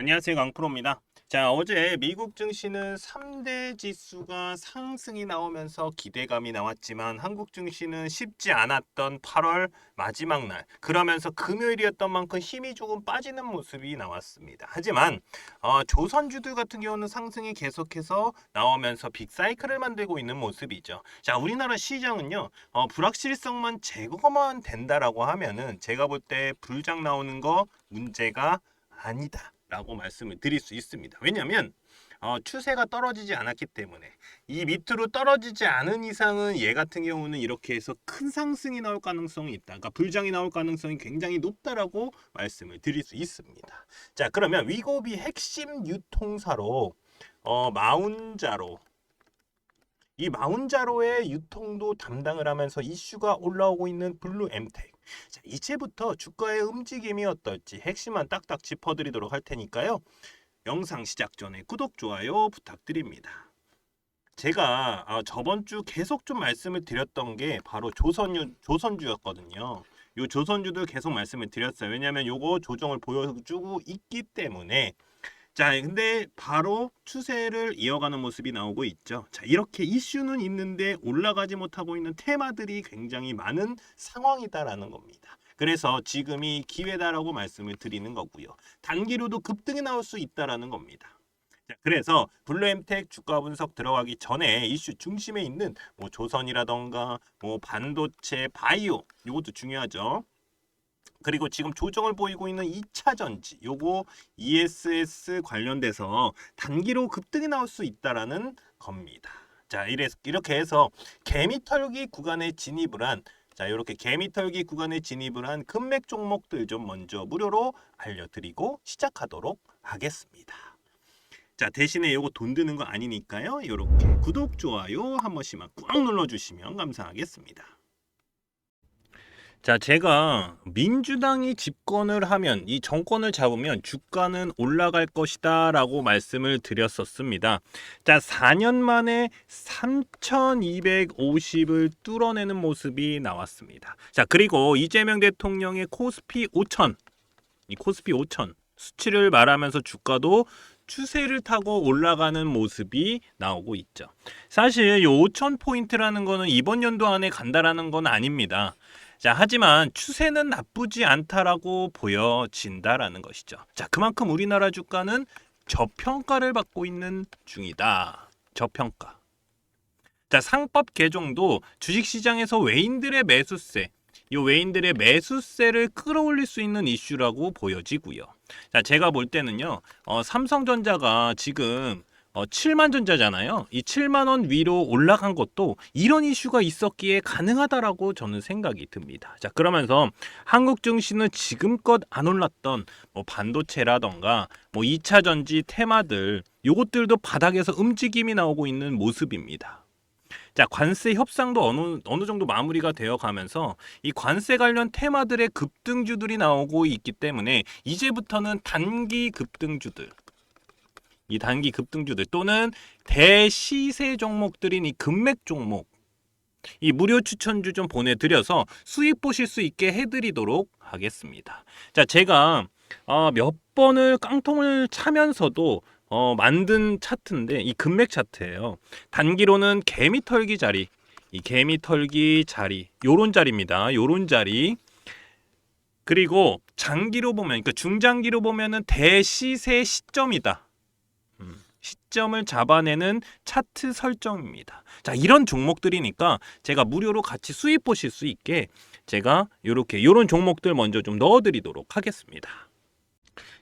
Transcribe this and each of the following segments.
안녕하세요. 강프로입니다. 자, 어제 미국 증시는 3대 지수가 상승이 나오면서 기대감이 나왔지만 한국 증시는 쉽지 않았던 8월 마지막 날, 그러면서 금요일이었던 만큼 힘이 조금 빠지는 모습이 나왔습니다. 하지만 조선주들 같은 경우는 상승이 계속해서 나오면서 빅사이클을 만들고 있는 모습이죠. 자, 우리나라 시장은요, 불확실성만 제거만 된다라고 하면은 제가 볼 때 불장 나오는 거 문제가 아니다 라고 말씀을 드릴 수 있습니다. 왜냐하면 추세가 떨어지지 않았기 때문에 이 밑으로 떨어지지 않은 이상은 얘 같은 경우는 이렇게 해서 큰 상승이 나올 가능성이 있다. 그러니까 불장이 나올 가능성이 굉장히 높다라고 말씀을 드릴 수 있습니다. 자, 그러면 위고비 핵심 유통사로 마운자로, 이 마운자로의 유통도 담당을 하면서 이슈가 올라오고 있는 블루엠텍. 자, 이제부터 주가의 움직임이 어떨지 핵심만 딱딱 짚어드리도록 할 테니까요. 영상 시작 전에 구독, 좋아요 부탁드립니다. 제가 저번 주 계속 좀 말씀을 드렸던 게 바로 조선주였거든요. 요 조선주들 계속 말씀을 드렸어요. 왜냐하면 요거 조정을 보여주고 있기 때문에. 자, 근데 바로 추세를 이어가는 모습이 나오고 있죠. 자, 이렇게 이슈는 있는데 올라가지 못하고 있는 테마들이 굉장히 많은 상황이다라는 겁니다. 그래서 지금이 기회다라고 말씀을 드리는 거고요. 단기로도 급등이 나올 수 있다라는 겁니다. 자, 그래서 블루엠텍 주가 분석 들어가기 전에 이슈 중심에 있는 뭐 조선이라던가 뭐 반도체, 바이오 이것도 중요하죠. 그리고 지금 조정을 보이고 있는 2차 전지, 요거 ESS 관련돼서 단기로 급등이 나올 수 있다라는 겁니다. 자, 이렇게 해서 개미털기 구간에 진입을 한, 자, 이렇게 개미털기 구간에 진입을 한 금맥 종목들 좀 먼저 무료로 알려드리고 시작하도록 하겠습니다. 자, 대신에 요거 돈 드는 거 아니니까요. 이렇게 구독, 좋아요 한 번씩만 꾹 눌러주시면 감사하겠습니다. 자, 제가 민주당이 집권을 하면, 이 정권을 잡으면 주가는 올라갈 것이다 라고 말씀을 드렸었습니다. 자, 4년 만에 3250을 뚫어내는 모습이 나왔습니다. 자, 그리고 이재명 대통령의 코스피 5000, 이 코스피 5000 수치를 말하면서 주가도 추세를 타고 올라가는 모습이 나오고 있죠. 사실 이 5000포인트라는 거는 이번 연도 안에 간다라는 건 아닙니다. 자, 하지만 추세는 나쁘지 않다라고 보여진다라는 것이죠. 자, 그만큼 우리나라 주가는 저평가를 받고 있는 중이다. 저평가. 자, 상법 개정도 주식시장에서 외인들의 매수세, 이 외인들의 매수세를 끌어올릴 수 있는 이슈라고 보여지고요. 자, 제가 볼 때는요, 삼성전자가 지금 7만 전자잖아요. 이 7만 원 위로 올라간 것도 이런 이슈가 있었기에 가능하다라고 저는 생각이 듭니다. 자, 그러면서 한국 증시는 지금껏 안 올랐던 뭐 반도체라던가 뭐 2차 전지 테마들, 요것들도 바닥에서 움직임이 나오고 있는 모습입니다. 자, 관세 협상도 어느 정도 마무리가 되어 가면서 이 관세 관련 테마들의 급등주들이 나오고 있기 때문에 이제부터는 단기 급등주들, 이 단기 급등주들 또는 대시세 종목들인 이 금맥 종목, 이 무료 추천주 좀 보내드려서 수익 보실 수 있게 해드리도록 하겠습니다. 자, 제가 몇 번을 깡통을 차면서도 만든 차트인데 이 금맥 차트예요. 단기로는 개미털기 자리, 이 개미털기 자리, 요런 자리입니다. 요런 자리. 그리고 장기로 보면, 그러니까 중장기로 보면은 대시세 시점이다. 시점을 잡아내는 차트 설정입니다. 자, 이런 종목들이니까 제가 무료로 같이 수익 보실 수 있게 제가 요런 종목들 먼저 좀 넣어드리도록 하겠습니다.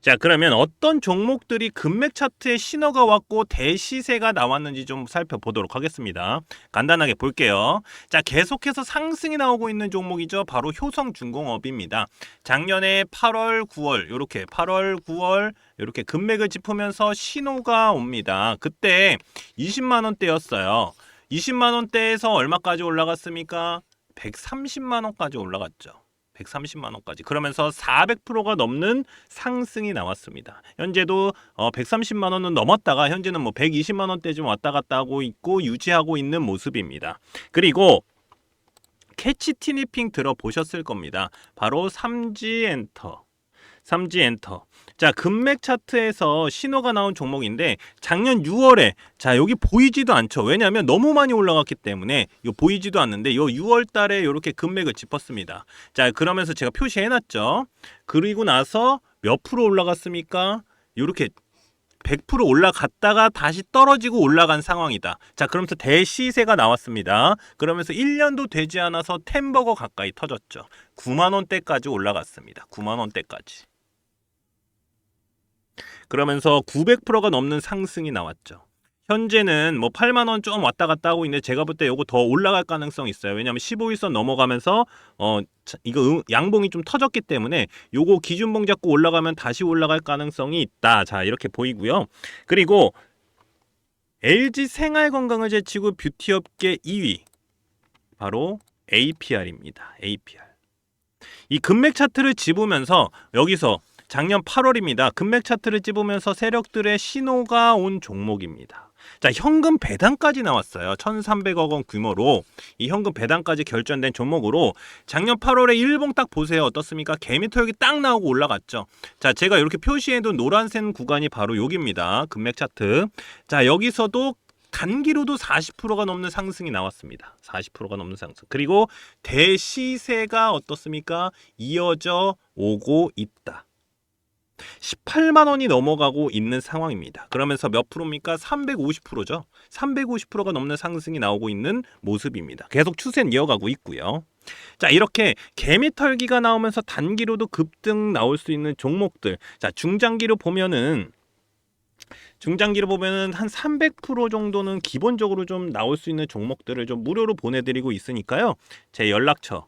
자, 그러면 어떤 종목들이 금맥 차트에 신호가 왔고 대시세가 나왔는지 좀 살펴보도록 하겠습니다. 간단하게 볼게요. 자, 계속해서 상승이 나오고 있는 종목이죠. 바로 효성중공업입니다. 작년에 8월, 9월 이렇게 8월, 9월 이렇게 금맥을 짚으면서 신호가 옵니다. 그때 20만 원대였어요. 20만 원대에서 얼마까지 올라갔습니까? 130만 원까지 올라갔죠. 130만 원까지. 그러면서 400%가 넘는 상승이 나왔습니다. 현재도 130만 원은 넘었다가 현재는 뭐 120만 원대 좀 왔다 갔다 하고 있고 유지하고 있는 모습입니다. 그리고 캐치 티니핑 들어보셨을 겁니다. 바로 삼지엔터. 삼지 엔터. 자, 금맥 차트에서 신호가 나온 종목인데 작년 6월에 자, 여기 보이지도 않죠. 왜냐하면 너무 많이 올라갔기 때문에 요 보이지도 않는데 요 6월 달에 이렇게 금맥을 짚었습니다. 자, 그러면서 제가 표시해 놨죠. 그리고 나서 몇 프로 올라갔습니까? 요렇게 100% 올라갔다가 다시 떨어지고 올라간 상황이다. 자, 그러면서 대시세가 나왔습니다. 그러면서 1년도 되지 않아서 템버거 가까이 터졌죠. 9만 원대까지 올라갔습니다. 9만 원대까지. 그러면서 900%가 넘는 상승이 나왔죠. 현재는 뭐 8만 원 좀 왔다 갔다 하고 있는데 제가 볼 때 요거 더 올라갈 가능성이 있어요. 왜냐하면 15일선 넘어가면서 이거 양봉이 좀 터졌기 때문에 요거 기준봉 잡고 올라가면 다시 올라갈 가능성이 있다. 자, 이렇게 보이고요. 그리고 LG 생활건강을 제치고 뷰티업계 2위 바로 APR입니다. APR. 이 금맥 차트를 집으면서 여기서 작년 8월입니다. 금맥 차트를 집으면서 세력들의 신호가 온 종목입니다. 자, 현금 배당까지 나왔어요. 1,300억 원 규모로 이 현금 배당까지 결정된 종목으로 작년 8월에 일봉 딱 보세요. 어떻습니까? 개미털기 딱 나오고 올라갔죠. 자, 제가 이렇게 표시해둔 노란색 구간이 바로 여기입니다. 금맥 차트. 자, 여기서도 단기로도 40%가 넘는 상승이 나왔습니다. 40%가 넘는 상승. 그리고 대시세가 어떻습니까? 이어져 오고 있다. 18만 원이 넘어가고 있는 상황입니다. 그러면서 몇 프로입니까? 350%죠. 350%가 넘는 상승이 나오고 있는 모습입니다. 계속 추세는 이어가고 있고요. 자, 이렇게 개미털기가 나오면서 단기로도 급등 나올 수 있는 종목들. 자, 중장기로 보면은 한 300% 정도는 기본적으로 좀 나올 수 있는 종목들을 좀 무료로 보내드리고 있으니까요. 제 연락처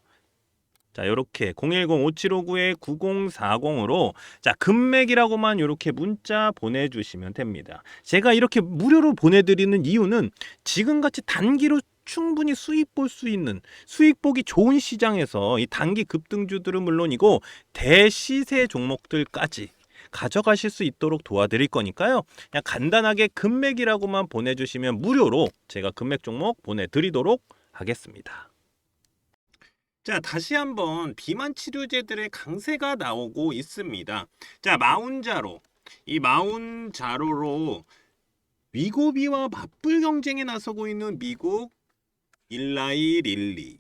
자, 요렇게 010-5759-9040으로 자, 금맥이라고만 요렇게 문자 보내주시면 됩니다. 제가 이렇게 무료로 보내드리는 이유는 지금같이 단기로 충분히 수익 볼 수 있는 수익 보기 좋은 시장에서 이 단기 급등주들은 물론이고 대시세 종목들까지 가져가실 수 있도록 도와드릴 거니까요. 그냥 간단하게 금맥이라고만 보내주시면 무료로 제가 금맥 종목 보내드리도록 하겠습니다. 자, 다시 한번 비만 치료제들의 강세가 나오고 있습니다. 자, 마운자로 이 마운자로로 위고비와 맞불 경쟁에 나서고 있는 미국 일라이 릴리.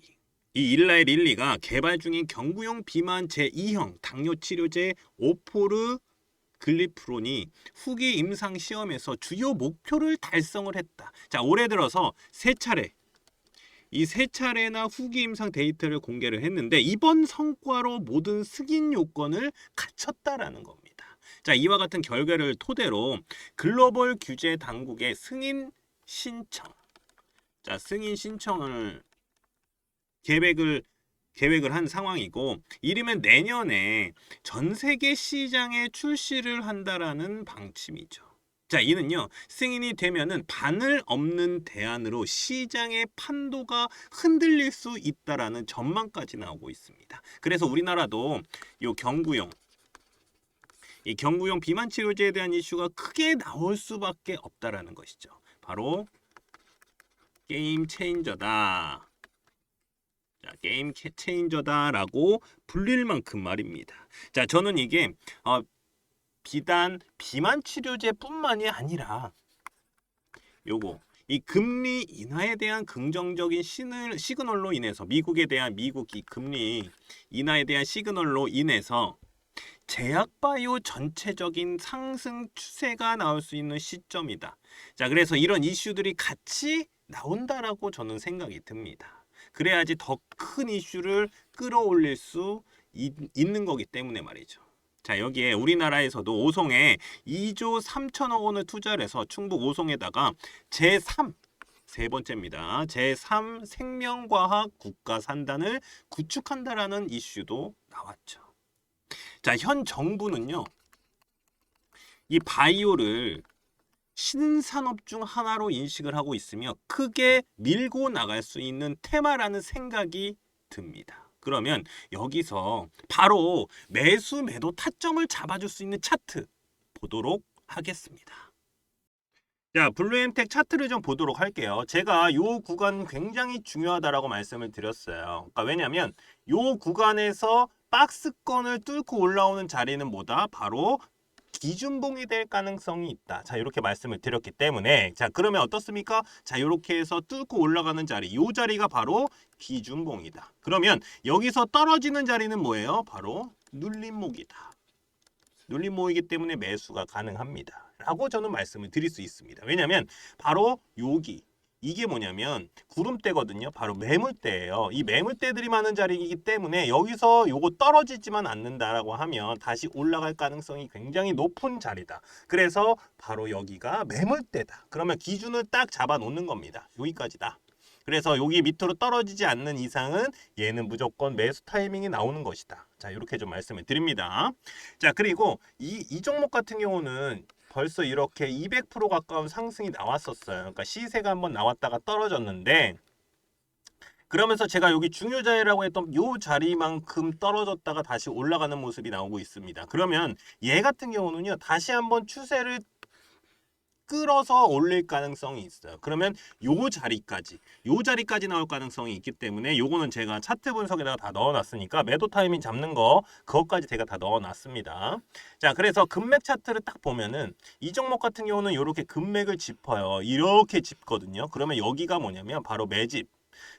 이 일라이 릴리가 개발 중인 경구용 비만 제2형 당뇨 치료제 오포르 글리프론이 후기 임상 시험에서 주요 목표를 달성을 했다. 자, 올해 들어서 세 차례나 후기 임상 데이터를 공개를 했는데 이번 성과로 모든 승인 요건을 갖췄다라는 겁니다. 자, 이와 같은 결과를 토대로 글로벌 규제 당국의 승인 신청을 계획을 한 상황이고 이르면 내년에 전 세계 시장에 출시를 한다라는 방침이죠. 자, 이는요, 승인이 되면은 바늘 없는 대안으로 시장의 판도가 흔들릴 수 있다라는 전망까지 나오고 있습니다. 그래서 우리나라도 이 경구용 비만 치료제에 대한 이슈가 크게 나올 수밖에 없다라는 것이죠. 바로 게임 체인저다. 자, 게임 체인저다라고 불릴 만큼 말입니다. 자, 저는 이게 비단 비만 치료제뿐만이 아니라 이 금리 인하에 대한 긍정적인 시그널로 인해서 미국 이 금리 인하에 대한 시그널로 인해서 제약바이오 전체적인 상승 추세가 나올 수 있는 시점이다. 자, 그래서 이런 이슈들이 같이 나온다라고 저는 생각이 듭니다. 그래야지 더 큰 이슈를 끌어올릴 수 있는 거기 때문에 말이죠. 자, 여기에 우리나라에서도 오송에 2조 3천억 원을 투자를 해서 충북 오송에다가 제3 세 번째입니다. 제3 생명과학 국가산단을 구축한다라는 이슈도 나왔죠. 자, 현 정부는요, 이 바이오를 신산업 중 하나로 인식을 하고 있으며 크게 밀고 나갈 수 있는 테마라는 생각이 듭니다. 그러면 여기서 바로 매수 매도 타점을 잡아줄 수 있는 차트 보도록 하겠습니다. 자, 블루엠텍 차트를 좀 보도록 할게요. 제가 요 구간 굉장히 중요하다라고 말씀을 드렸어요. 그러니까 왜냐면 요 구간에서 박스권을 뚫고 올라오는 자리는 뭐다? 바로 기준봉이 될 가능성이 있다. 자, 이렇게 말씀을 드렸기 때문에 자, 그러면 어떻습니까? 자, 이렇게 해서 뚫고 올라가는 자리, 이 자리가 바로 기준봉이다. 그러면 여기서 떨어지는 자리는 뭐예요? 바로 눌림목이다. 눌림목이기 때문에 매수가 가능합니다. 라고 저는 말씀을 드릴 수 있습니다. 왜냐하면 바로 여기 이게 뭐냐면 구름대거든요. 바로 매물대예요. 이 매물대들이 많은 자리이기 때문에 여기서 요거 떨어지지만 않는다라고 하면 다시 올라갈 가능성이 굉장히 높은 자리다. 그래서 바로 여기가 매물대다. 그러면 기준을 딱 잡아 놓는 겁니다. 여기까지다. 그래서 여기 밑으로 떨어지지 않는 이상은 얘는 무조건 매수 타이밍이 나오는 것이다. 자, 이렇게 좀 말씀을 드립니다. 자, 그리고 이 종목 같은 경우는 벌써 이렇게 200% 가까운 상승이 나왔었어요. 그러니까 시세가 한번 나왔다가 떨어졌는데 그러면서 제가 여기 중요 자리라고 했던 요 자리만큼 떨어졌다가 다시 올라가는 모습이 나오고 있습니다. 그러면 얘 같은 경우는요. 다시 한번 추세를 끌어서 올릴 가능성이 있어요. 그러면 요 자리까지 나올 가능성이 있기 때문에 요거는 제가 차트 분석에다가 다 넣어놨으니까 매도 타이밍 잡는 거 그것까지 제가 다 넣어놨습니다. 자, 그래서 금맥 차트를 딱 보면은 이 종목 같은 경우는 이렇게 금맥을 짚어요. 이렇게 짚거든요. 그러면 여기가 뭐냐면 바로 매집.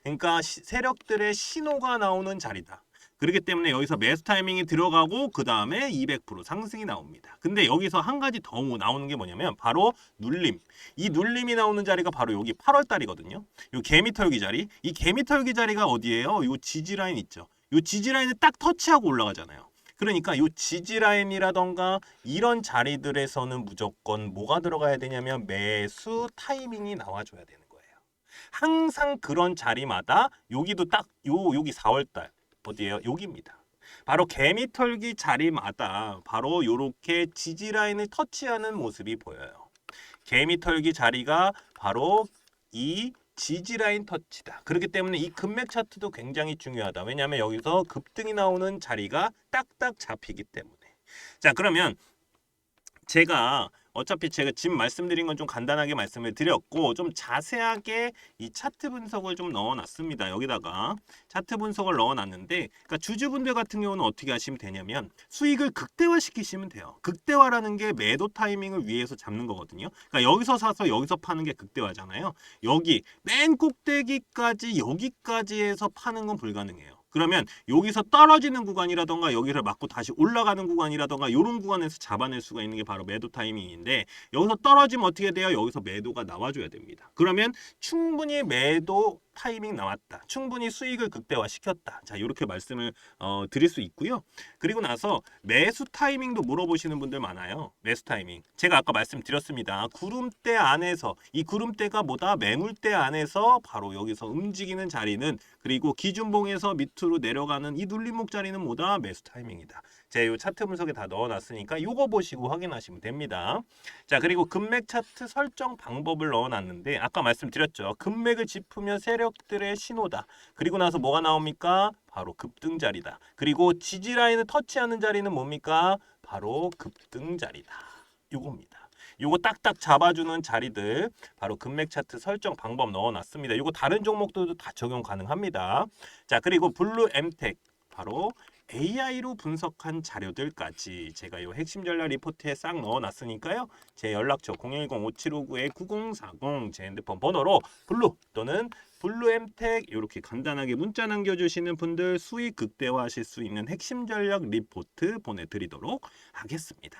그러니까 세력들의 신호가 나오는 자리다. 그렇기 때문에 여기서 매수 타이밍이 들어가고 그 다음에 200% 상승이 나옵니다. 근데 여기서 한 가지 더 나오는 게 뭐냐면 바로 눌림. 이 눌림이 나오는 자리가 바로 여기 8월 달이거든요. 요 개미털기 자리. 이 개미털기 자리가 어디예요? 요 지지라인 있죠. 요 지지라인을 딱 터치하고 올라가잖아요. 그러니까 요 지지라인이라던가 이런 자리들에서는 무조건 뭐가 들어가야 되냐면 매수 타이밍이 나와줘야 되는 거예요. 항상 그런 자리마다 여기도 딱 여기 4월 달 어디예요? 여기입니다. 바로 개미털기 자리마다 바로 이렇게 지지라인을 터치하는 모습이 보여요. 개미털기 자리가 바로 이 지지라인 터치다. 그렇기 때문에 이 금맥 차트도 굉장히 중요하다. 왜냐하면 여기서 급등이 나오는 자리가 딱딱 잡히기 때문에. 자, 그러면 어차피 제가 지금 말씀드린 건 좀 간단하게 말씀을 드렸고 좀 자세하게 이 차트 분석을 좀 넣어놨습니다. 여기다가 차트 분석을 넣어놨는데 그러니까 주주분들 같은 경우는 어떻게 하시면 되냐면 수익을 극대화시키시면 돼요. 극대화라는 게 매도 타이밍을 위해서 잡는 거거든요. 그러니까 여기서 사서 여기서 파는 게 극대화잖아요. 여기 맨 꼭대기까지 여기까지 해서 파는 건 불가능해요. 그러면 여기서 떨어지는 구간이라던가 여기를 맞고 다시 올라가는 구간이라던가 이런 구간에서 잡아낼 수가 있는 게 바로 매도 타이밍인데 여기서 떨어지면 어떻게 돼요? 여기서 매도가 나와줘야 됩니다. 그러면 충분히 매도 타이밍 나왔다. 충분히 수익을 극대화시켰다. 자, 이렇게 말씀을 드릴 수 있고요. 그리고 나서 매수 타이밍도 물어보시는 분들 많아요. 매수 타이밍. 제가 아까 말씀드렸습니다. 구름대 안에서 이 구름대가 뭐다? 매물대 안에서 바로 여기서 움직이는 자리는 그리고 기준봉에서 밑으로 내려가는 이 눌림목 자리는 뭐다? 매수 타이밍이다. 제가 이 차트 분석에 다 넣어놨으니까 이거 보시고 확인하시면 됩니다. 자, 그리고 금맥 차트 설정 방법을 넣어놨는데 아까 말씀드렸죠. 금맥을 짚으면 세력들의 신호다. 그리고 나서 뭐가 나옵니까? 바로 급등 자리다. 그리고 지지 라인을 터치하는 자리는 뭡니까? 바로 급등 자리다. 요겁니다. 요거 딱딱 잡아주는 자리들 바로 금맥 차트 설정 방법 넣어놨습니다. 요거 다른 종목들도 다 적용 가능합니다. 자, 그리고 블루 엠텍 바로 AI로 분석한 자료들까지 제가 요 핵심 전략 리포트에 싹 넣어놨으니까요. 제 연락처 010-5759-9040 제 핸드폰 번호로 블루 또는 블루엠텍 이렇게 간단하게 문자 남겨주시는 분들 수익 극대화하실 수 있는 핵심 전략 리포트 보내드리도록 하겠습니다.